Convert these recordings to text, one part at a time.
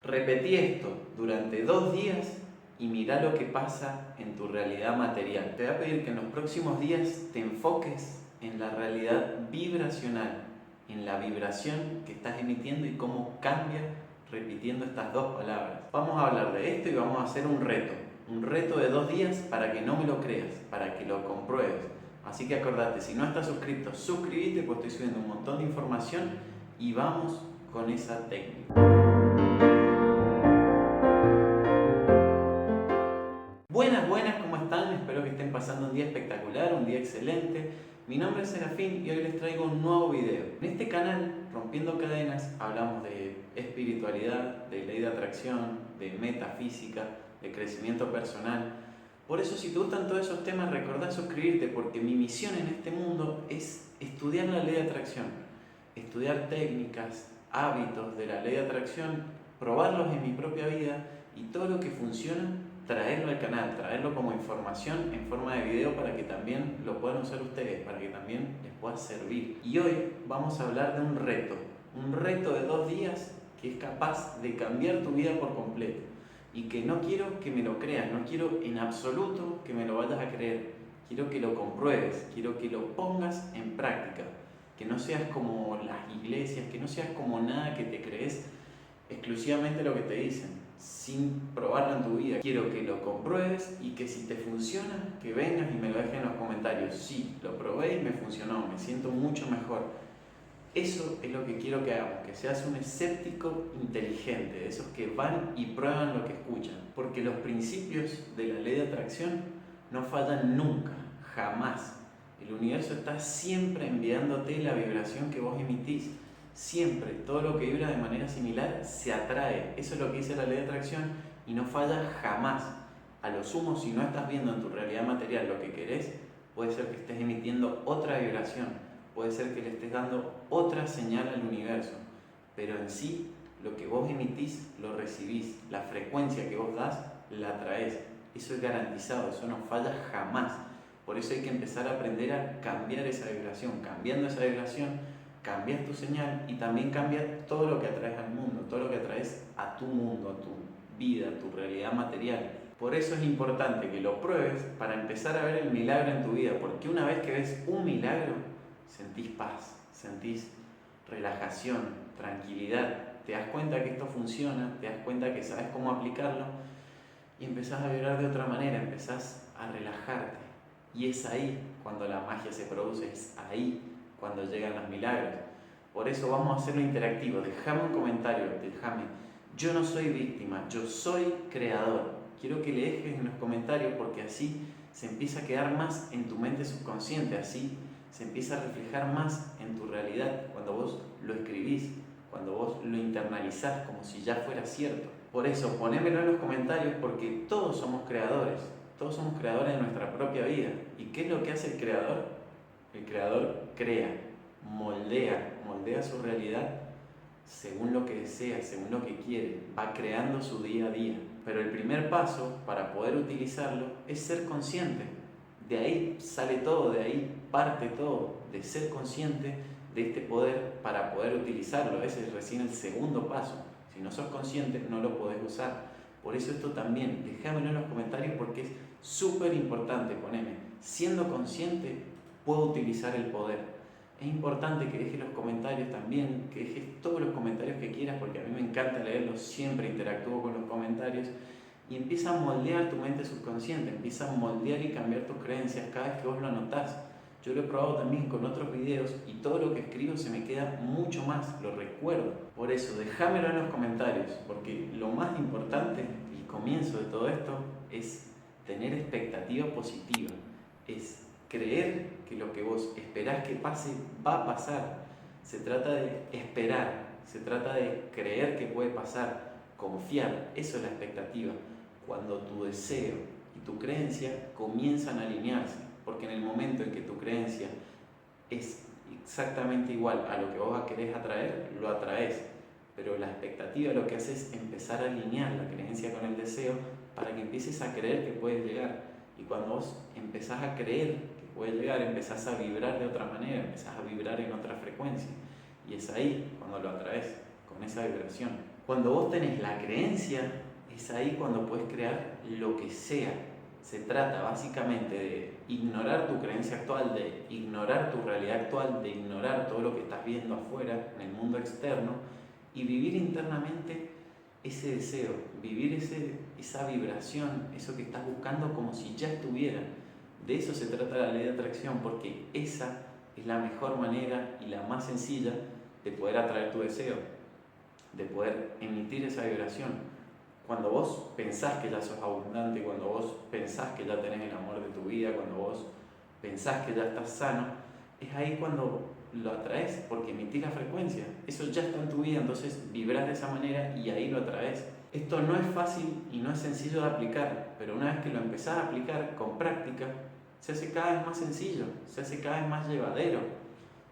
Repetí esto durante 2 días y mirá lo que pasa en tu realidad material. Te voy a pedir que en los próximos días te enfoques en la realidad vibracional, en la vibración que estás emitiendo y cómo cambia repitiendo estas 2 palabras. Vamos a hablar de esto y vamos a hacer un reto de 2 días para que no me lo creas, para que lo compruebes. Así que acordate, si no estás suscrito, suscríbete, pues estoy subiendo un montón de información y vamos con esa técnica. Buenas, ¿cómo están? Espero que estén pasando un día espectacular, un día excelente. Mi nombre es Serafín y hoy les traigo un nuevo video. En este canal, Rompiendo Cadenas, hablamos de espiritualidad, de ley de atracción, de metafísica, de crecimiento personal. Por eso, si te gustan todos esos temas, recordá suscribirte, porque mi misión en este mundo es estudiar la ley de atracción, estudiar técnicas, hábitos de la ley de atracción, probarlos en mi propia vida y todo lo que funciona, traerlo al canal, traerlo como información en forma de video para que también lo puedan usar ustedes, para que también les pueda servir. Y hoy vamos a hablar de un reto de 2 días que es capaz de cambiar tu vida por completo y que no quiero que me lo creas, no quiero en absoluto que me lo vayas a creer, quiero que lo compruebes, quiero que lo pongas en práctica, que no seas como las iglesias, que no seas como nada que te crees exclusivamente lo que te dicen, sin probarlo en tu vida. Quiero que lo compruebes y que si te funciona, que vengas y me lo dejes en los comentarios. Sí, lo probé y me funcionó, me siento mucho mejor. Eso es lo que quiero que hagamos, que seas un escéptico inteligente, de esos que van y prueban lo que escuchan. Porque los principios de la ley de atracción no fallan nunca, jamás. El universo está siempre enviándote la vibración que vos emitís. Siempre, todo lo que vibra de manera similar se atrae. Eso es lo que dice la ley de atracción y no falla jamás. A lo sumo, si no estás viendo en tu realidad material lo que querés, puede ser que estés emitiendo otra vibración, puede ser que le estés dando otra señal al universo, pero en sí, lo que vos emitís, lo recibís. La frecuencia que vos das, la traes. Eso es garantizado, eso no falla jamás. Por eso hay que empezar a aprender a cambiar esa vibración. Cambiando esa vibración, cambias tu señal y también cambias todo lo que atraes al mundo, todo lo que atraes a tu mundo, a tu vida, a tu realidad material. Por eso es importante que lo pruebes para empezar a ver el milagro en tu vida, porque una vez que ves un milagro, sentís paz, sentís relajación, tranquilidad, te das cuenta que esto funciona, te das cuenta que sabes cómo aplicarlo y empezás a vibrar de otra manera, empezás a relajarte. Y es ahí cuando la magia se produce, es ahí cuando llegan los milagros. Por eso vamos a hacerlo interactivo. Déjame un comentario, déjame. Yo no soy víctima, yo soy creador. Quiero que le dejes en los comentarios porque así se empieza a quedar más en tu mente subconsciente, así se empieza a reflejar más en tu realidad cuando vos lo escribís, cuando vos lo internalizás como si ya fuera cierto. Por eso, ponémelo en los comentarios porque todos somos creadores de nuestra propia vida. ¿Y qué es lo que hace el creador? El creador crea, moldea su realidad según lo que desea, según lo que quiere, va creando su día a día. Pero el primer paso para poder utilizarlo es ser consciente. De ahí sale todo, de ahí parte todo, de ser consciente de este poder para poder utilizarlo. Ese es recién el segundo paso. Si no sos consciente, no lo podés usar. Por eso esto también, déjamelo en los comentarios porque es súper importante. Poneme, siendo consciente, puedo utilizar el poder. Es importante que dejes los comentarios también, que dejes todos los comentarios que quieras, porque a mí me encanta leerlos, siempre interactúo con los comentarios y empieza a moldear tu mente subconsciente, empieza a moldear y cambiar tus creencias cada vez que vos lo anotás. Yo lo he probado también con otros videos y todo lo que escribo se me queda mucho más, lo recuerdo. Por eso, déjamelo en los comentarios, porque lo más importante, el comienzo de todo esto, es tener expectativa positiva, es creer que lo que vos esperás que pase va a pasar. Se trata de esperar, se trata de creer que puede pasar, confiar, eso es la expectativa. Cuando tu deseo y tu creencia comienzan a alinearse, porque en el momento en que tu creencia es exactamente igual a lo que vos querés atraer, lo atraes. Pero la expectativa lo que hace es empezar a alinear la creencia con el deseo para que empieces a creer que puedes llegar. Y cuando vos empezás a creer que puedes llegar, empezás a vibrar de otra manera, empezás a vibrar en otra frecuencia. Y es ahí cuando lo atraes, con esa vibración. Cuando vos tenés la creencia, es ahí cuando puedes crear lo que sea. Se trata básicamente de ignorar tu creencia actual, de ignorar tu realidad actual, de ignorar todo lo que estás viendo afuera, en el mundo externo, y vivir internamente ese deseo, vivir esa vibración, eso que estás buscando como si ya estuviera. De eso se trata la ley de atracción, porque esa es la mejor manera y la más sencilla de poder atraer tu deseo, de poder emitir esa vibración. Cuando vos pensás que ya sos abundante, cuando vos pensás que ya tenés el amor de tu vida, cuando vos pensás que ya estás sano, es ahí cuando lo atraes, porque emitís la frecuencia. Eso ya está en tu vida, entonces vibrás de esa manera y ahí lo atraes. Esto no es fácil y no es sencillo de aplicar, pero una vez que lo empezás a aplicar con práctica, se hace cada vez más sencillo, se hace cada vez más llevadero.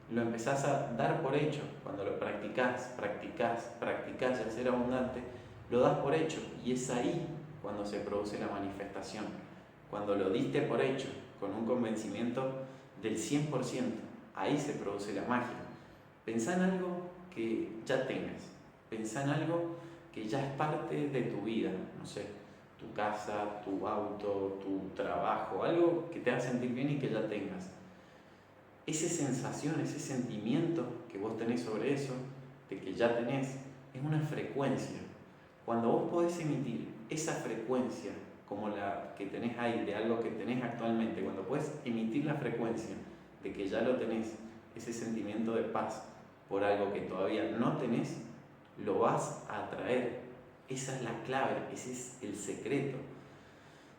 Lo empezás a dar por hecho. Cuando lo practicás y ser abundante, lo das por hecho, y es ahí cuando se produce la manifestación. Cuando lo diste por hecho, con un convencimiento del 100%, ahí se produce la magia. Pensá en algo que ya tengas, pensá en algo que ya es parte de tu vida, no sé, tu casa, tu auto, tu trabajo, algo que te haga sentir bien y que ya tengas. Esa sensación, ese sentimiento que vos tenés sobre eso, de que ya tenés, es una frecuencia. Cuando vos podés emitir esa frecuencia, como la que tenés ahí, de algo que tenés actualmente, cuando podés emitir la frecuencia de que ya lo tenés, ese sentimiento de paz por algo que todavía no tenés, lo vas a atraer. Esa es la clave, ese es el secreto.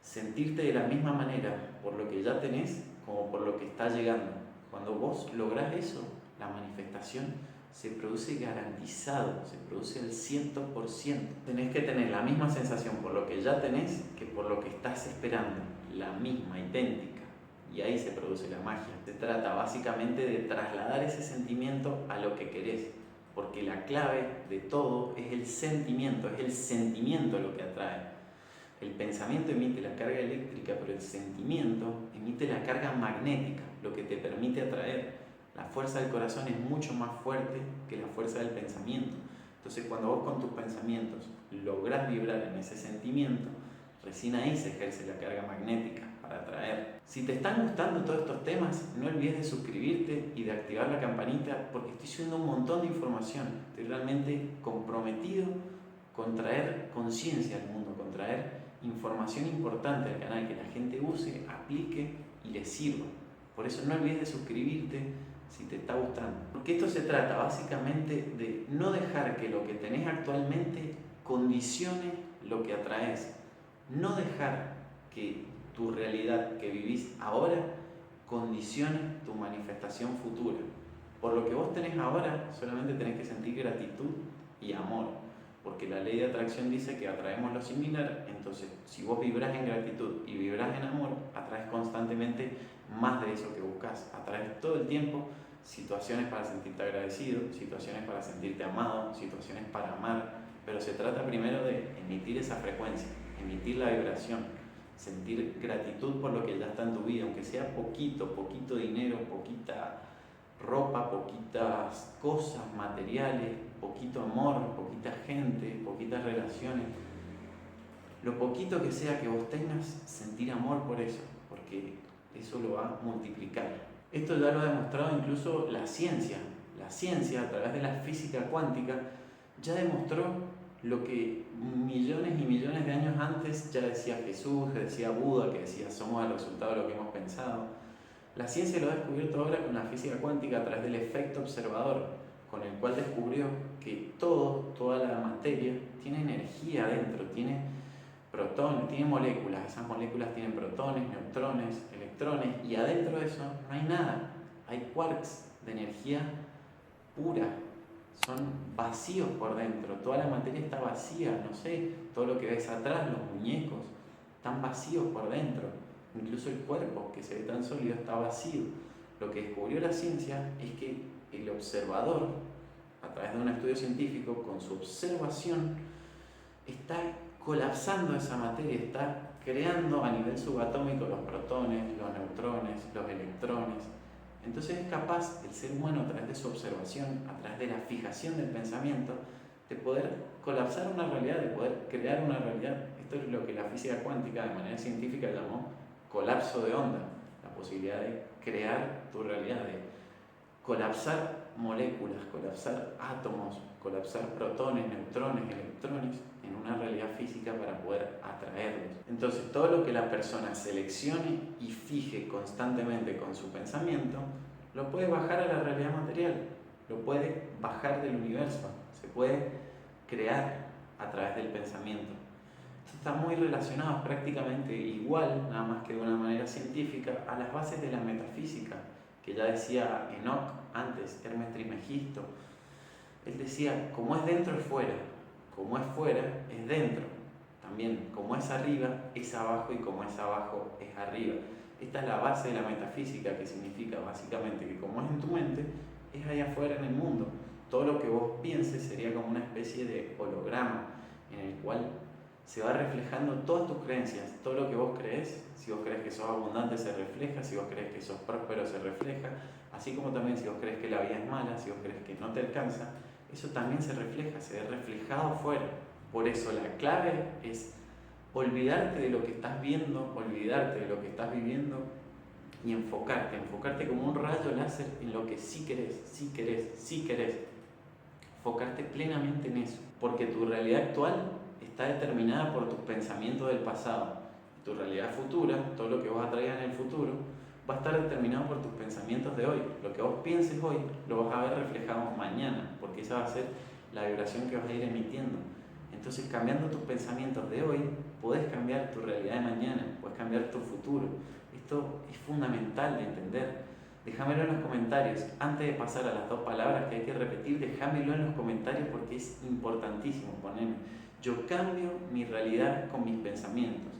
Sentirte de la misma manera por lo que ya tenés como por lo que está llegando. Cuando vos lográs eso, la manifestación se produce garantizado, se produce al 100%. Tenés que tener la misma sensación por lo que ya tenés que por lo que estás esperando, la misma, idéntica. Y ahí se produce la magia. Se trata básicamente de trasladar ese sentimiento a lo que querés, porque la clave de todo es el sentimiento lo que atrae. El pensamiento emite la carga eléctrica, pero el sentimiento emite la carga magnética, lo que te permite atraer. La fuerza del corazón es mucho más fuerte que la fuerza del pensamiento. Entonces, cuando vos con tus pensamientos lográs vibrar en ese sentimiento, recién ahí se ejerce la carga magnética para atraer. Si te están gustando todos estos temas, no olvides de suscribirte y de activar la campanita, porque estoy subiendo un montón de información. Estoy realmente comprometido con traer conciencia al mundo, con traer información importante al canal que la gente use, aplique y le sirva. Por eso no olvides de suscribirte si te está gustando. Porque esto se trata básicamente de no dejar que lo que tenés actualmente condicione lo que atraes. No dejar que tu realidad que vivís ahora condicione tu manifestación futura. Por lo que vos tenés ahora, solamente tenés que sentir gratitud y amor. Porque la ley de atracción dice que atraemos lo similar. Entonces, si vos vibrás en gratitud y vibrás en amor, atraes constantemente más de eso que buscas. Atraes todo el tiempo situaciones para sentirte agradecido, situaciones para sentirte amado, situaciones para amar, pero se trata primero de emitir esa frecuencia, emitir la vibración, sentir gratitud por lo que ya está en tu vida, aunque sea poquito dinero, poquita ropa, poquitas cosas materiales, poquito amor, poquita gente, poquitas relaciones. Lo poquito que sea que vos tengas, sentir amor por eso, porque eso lo va a multiplicar. Esto ya lo ha demostrado incluso la ciencia. La ciencia, a través de la física cuántica, ya demostró lo que millones y millones de años antes ya decía Jesús, que decía Buda, que decía somos el resultado de lo que hemos pensado. La ciencia lo ha descubierto ahora con la física cuántica a través del efecto observador, con el cual descubrió que toda la materia tiene energía dentro, tiene protones, tiene moléculas. Esas moléculas tienen protones, neutrones, electrones, y adentro de eso no hay nada. Hay quarks de energía pura, son vacíos por dentro, toda la materia está vacía, no sé, todo lo que ves atrás, los muñecos, están vacíos por dentro, incluso el cuerpo que se ve tan sólido está vacío. Lo que descubrió la ciencia es que el observador, a través de un estudio científico, con su observación, está colapsando esa materia, está creando a nivel subatómico los protones, los neutrones, los electrones. Entonces es capaz el ser humano, a través de su observación, a través de la fijación del pensamiento, de poder colapsar una realidad, de poder crear una realidad. Esto es lo que la física cuántica de manera científica llamó colapso de onda, la posibilidad de crear tu realidad, de colapsar moléculas, colapsar átomos, colapsar protones, neutrones, electrones en una realidad física para poder atraerlos. Entonces, todo lo que la persona seleccione y fije constantemente con su pensamiento, lo puede bajar a la realidad material, lo puede bajar del universo, se puede crear a través del pensamiento. Esto está muy relacionado, prácticamente igual, nada más que de una manera científica, a las bases de la metafísica, que ya decía Enoch antes, Hermes Trismegisto. Él decía, como es dentro es fuera, como es fuera es dentro. También, como es arriba es abajo y como es abajo es arriba. Esta es la base de la metafísica, que significa básicamente que como es en tu mente, es allá afuera en el mundo. Todo lo que vos pienses sería como una especie de holograma en el cual se va reflejando todas tus creencias, todo lo que vos crees. Si vos crees que sos abundante se refleja, si vos crees que sos próspero se refleja, así como también si vos crees que la vida es mala, si vos crees que no te alcanza, eso también se refleja, se ve reflejado afuera. Por eso la clave es olvidarte de lo que estás viendo, olvidarte de lo que estás viviendo y enfocarte como un rayo láser en lo que sí querés, sí querés, sí querés. Enfocarte plenamente en eso, porque tu realidad actual está determinada por tus pensamientos del pasado. Tu realidad futura, todo lo que vos atraigas en el futuro, va a estar determinado por tus pensamientos de hoy. Lo que vos pienses hoy lo vas a ver reflejado mañana, porque esa va a ser la vibración que vas a ir emitiendo. Entonces, cambiando tus pensamientos de hoy, podés cambiar tu realidad de mañana, podés cambiar tu futuro. Esto es fundamental de entender. Déjamelo en los comentarios. Antes de pasar a las 2 palabras que hay que repetir, déjamelo en los comentarios porque es importantísimo. Poneme, yo cambio mi realidad con mis pensamientos.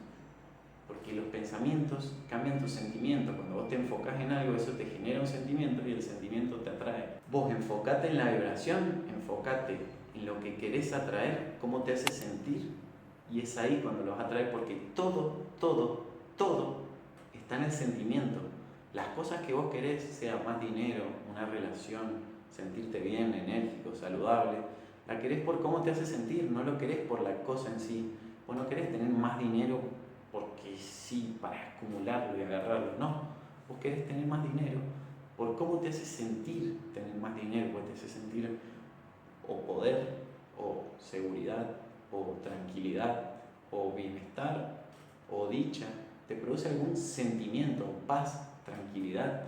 Porque los pensamientos cambian tus sentimientos. Cuando vos te enfocás en algo, eso te genera un sentimiento y el sentimiento te atrae. Vos enfocate en la vibración, enfocate en lo que querés atraer, cómo te hace sentir. Y es ahí cuando lo vas a atraer, porque todo está en el sentimiento. Las cosas que vos querés, sea más dinero, una relación, sentirte bien, enérgico, saludable, la querés por cómo te hace sentir, no lo querés por la cosa en sí. Vos no querés tener más dinero porque sí, para acumularlo y agarrarlo, no. Vos querés tener más dinero por cómo te hace sentir tener más dinero, porque te hace sentir o poder, o seguridad, o tranquilidad, o bienestar, o dicha. Te produce algún sentimiento, paz, tranquilidad,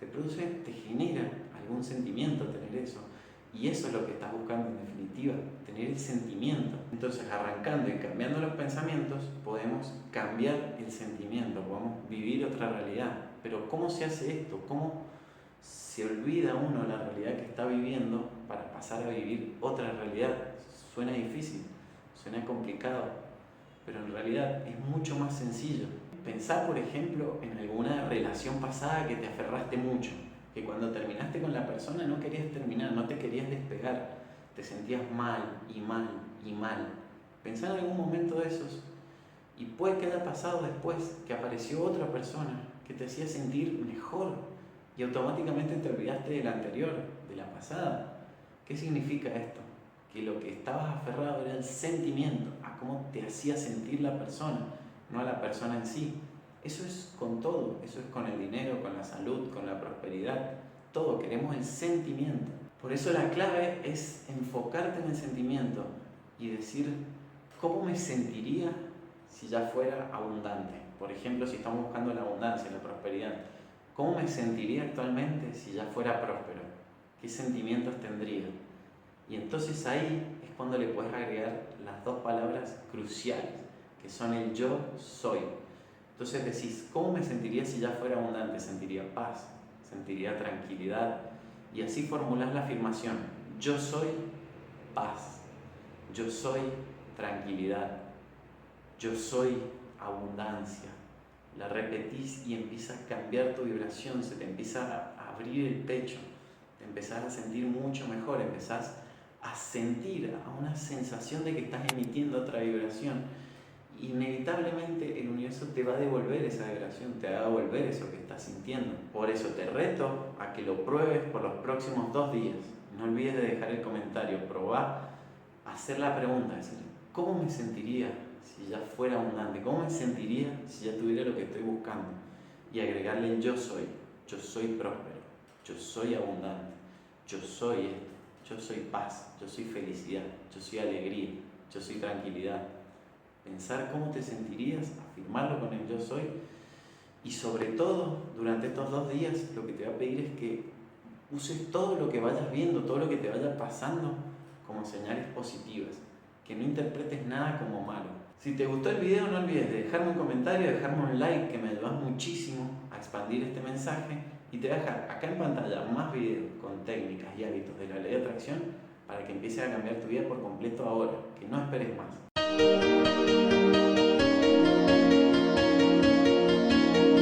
te genera algún sentimiento tener eso. Y eso es lo que estás buscando en definitiva, tener el sentimiento. Entonces, arrancando y cambiando los pensamientos, podemos cambiar el sentimiento, podemos vivir otra realidad. Pero ¿cómo se hace esto? ¿Cómo se olvida uno la realidad que está viviendo para pasar a vivir otra realidad? Suena difícil, suena complicado, pero en realidad es mucho más sencillo. Pensá, por ejemplo, en alguna relación pasada que te aferraste mucho, que cuando terminaste con la persona no querías terminar, no te querías despegar, te sentías mal y mal y mal. Pensá en algún momento de esos y puede que haya pasado después que apareció otra persona que te hacía sentir mejor y automáticamente te olvidaste de la anterior, de la pasada. ¿Qué significa esto? Que lo que estabas aferrado era el sentimiento, a cómo te hacía sentir la persona, no a la persona en sí. Eso es con todo, eso es con el dinero, con la salud, con la prosperidad, todo, queremos el sentimiento. Por eso la clave es enfocarte en el sentimiento y decir, ¿cómo me sentiría si ya fuera abundante? Por ejemplo, si estamos buscando la abundancia, la prosperidad, ¿cómo me sentiría actualmente si ya fuera próspero? ¿Qué sentimientos tendría? Y entonces ahí es cuando le puedes agregar las 2 palabras cruciales, que son el yo soy. Entonces decís, ¿cómo me sentiría si ya fuera abundante? Sentiría paz, sentiría tranquilidad. Y así formulás la afirmación, yo soy paz, yo soy tranquilidad, yo soy abundancia. La repetís y empieza a cambiar tu vibración, se te empieza a abrir el pecho, te empezás a sentir mucho mejor, empezás a sentir, a una sensación de que estás emitiendo otra vibración. Inevitablemente el universo te va a devolver esa vibración, te va a devolver eso que estás sintiendo. Por eso te reto a que lo pruebes por los próximos 2 días. No olvides de dejar el comentario, probá hacer la pregunta, decir, ¿cómo me sentiría si ya fuera abundante? ¿Cómo me sentiría si ya tuviera lo que estoy buscando? Y agregarle el yo soy próspero, yo soy abundante, yo soy esto, yo soy paz, yo soy felicidad, yo soy alegría, yo soy tranquilidad. Pensar cómo te sentirías, afirmarlo con el yo soy. Y sobre todo, durante estos 2 días, lo que te voy a pedir es que uses todo lo que vayas viendo, todo lo que te vaya pasando como señales positivas, que no interpretes nada como malo. Si te gustó el video, no olvides de dejarme un comentario, dejarme un like, que me ayudas muchísimo a expandir este mensaje, y te voy a dejar acá en pantalla más videos con técnicas y hábitos de la ley de atracción para que empieces a cambiar tu vida por completo ahora, que no esperes más.